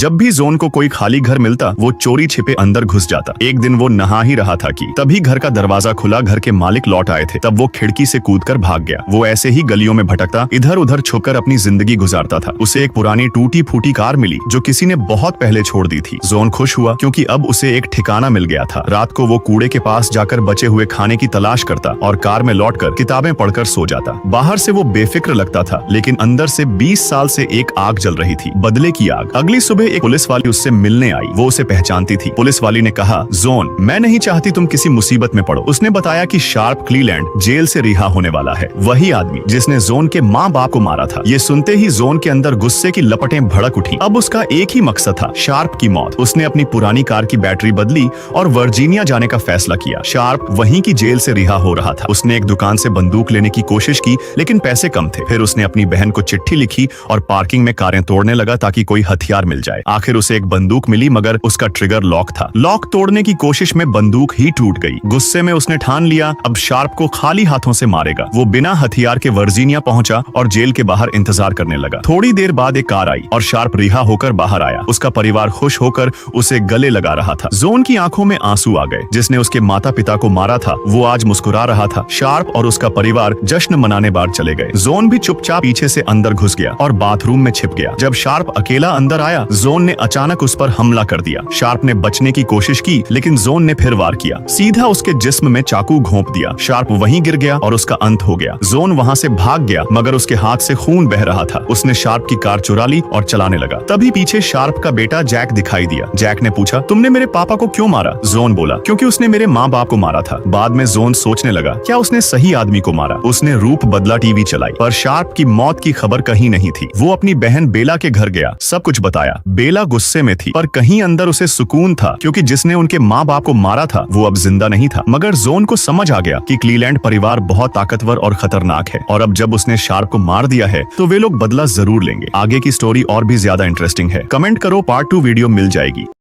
जब भी जोन को कोई खाली घर मिलता वो चोरी छिपे अंदर घुस जाता। एक दिन वो नहा ही रहा था कि तभी घर का दरवाजा खुला। घर के मालिक लौट आए थे। तब वो खिड़की से कूदकर भाग गया। वो ऐसे ही गलियों में भटकता, इधर उधर छुपकर अपनी जिंदगी गुजारता था। उसे एक पुरानी टूटी फूटी कार मिली जो किसी ने बहुत पहले छोड़ दी थी। जोन खुश हुआ क्योंकि अब उसे एक ठिकाना मिल गया था। रात को वो कूड़े के पास जाकर बचे हुए खाने की तलाश करता और कार में लौटकर किताबें पढ़कर सो जाता। बाहर से वो बेफिक्र लगता था, लेकिन अंदर से 20 साल से एक आग जल रही थी, बदले की आग। अगली सुबह एक पुलिस वाली उससे मिलने आई। वो उसे पहचानती थी। पुलिस वाली ने कहा, जोन, मैं नहीं चाहती तुम किसी मुसीबत में पड़ो। उसने बताया कि शार्प क्लीलैंड जेल से रिहा होने वाला है, वही आदमी जिसने जोन के माँ बाप को मारा था। ये सुनते ही जोन के अंदर गुस्से की लपटें भड़क उठी। अब उसका एक ही मकसद था, शार्प की मौत। उसने अपनी पुरानी कार की बैटरी बदली और वर्जीनिया जाने का फैसला किया। शार्प वहीं की जेल से रिहा हो रहा था। उसने एक दुकान से बंदूक लेने की कोशिश की, लेकिन पैसे कम थे। फिर उसने अपनी बहन को चिट्ठी लिखी और पार्किंग में कारें तोड़ने लगा ताकि कोई हथियार मिल जाए। आखिर उसे एक बंदूक मिली, मगर उसका ट्रिगर लॉक था। लॉक तोड़ने की कोशिश में बंदूक ही टूट गई। गुस्से में उसने ठान लिया अब शार्प को खाली हाथों से मारेगा। वो बिना हथियार के वर्जीनिया पहुंचा और जेल के बाहर इंतजार करने लगा। थोड़ी देर बाद एक कार आई और शार्प रिहा होकर बाहर आया। उसका परिवार खुश होकर उसे गले लगा रहा था। जोन की आंखों में आंसू आ गए। जिसने उसके माता पिता को मारा था वो आज मुस्कुरा रहा था। शार्प और उसका परिवार जश्न मनाने बाहर चले गए। जोन भी चुपचाप पीछे से अंदर घुस गया और बाथरूम में छिप गया। जब शार्प अकेला अंदर आया, जोन ने अचानक उस पर हमला कर दिया। शार्प ने बचने की कोशिश की, लेकिन जोन ने फिर वार किया। सीधा उसके जिस्म में चाकू घोंप दिया। शार्प वहीं गिर गया और उसका अंत हो गया। जोन वहां से भाग गया, मगर उसके हाथ से खून बह रहा था। उसने शार्प की कार चुरा ली और चलाने लगा। तभी पीछे शार्प का बेटा जैक दिखाई दिया। जैक ने पूछा, तुमने मेरे पापा को क्यों मारा? जोन बोला, क्योंकि उसने मेरे माँ बाप को मारा था। बाद में जोन सोचने लगा, क्या उसने सही आदमी को मारा? उसने रूप बदला टीवी चलाई, पर शार्प की मौत की खबर कहीं नहीं थी। वो अपनी बहन बेला के घर गया, सब कुछ बताया। बेला गुस्से में थी, पर कहीं अंदर उसे सुकून था, क्योंकि जिसने उनके माँ बाप को मारा था वो अब जिंदा नहीं था। मगर जोन को समझ आ गया कि क्लीलैंड परिवार बहुत ताकतवर और खतरनाक है, और अब जब उसने शार्प को मार दिया है तो वे लोग बदला जरूर लेंगे। आगे की स्टोरी और भी ज्यादा इंटरेस्टिंग है। कमेंट करो, पार्ट 2 वीडियो मिल जाएगी।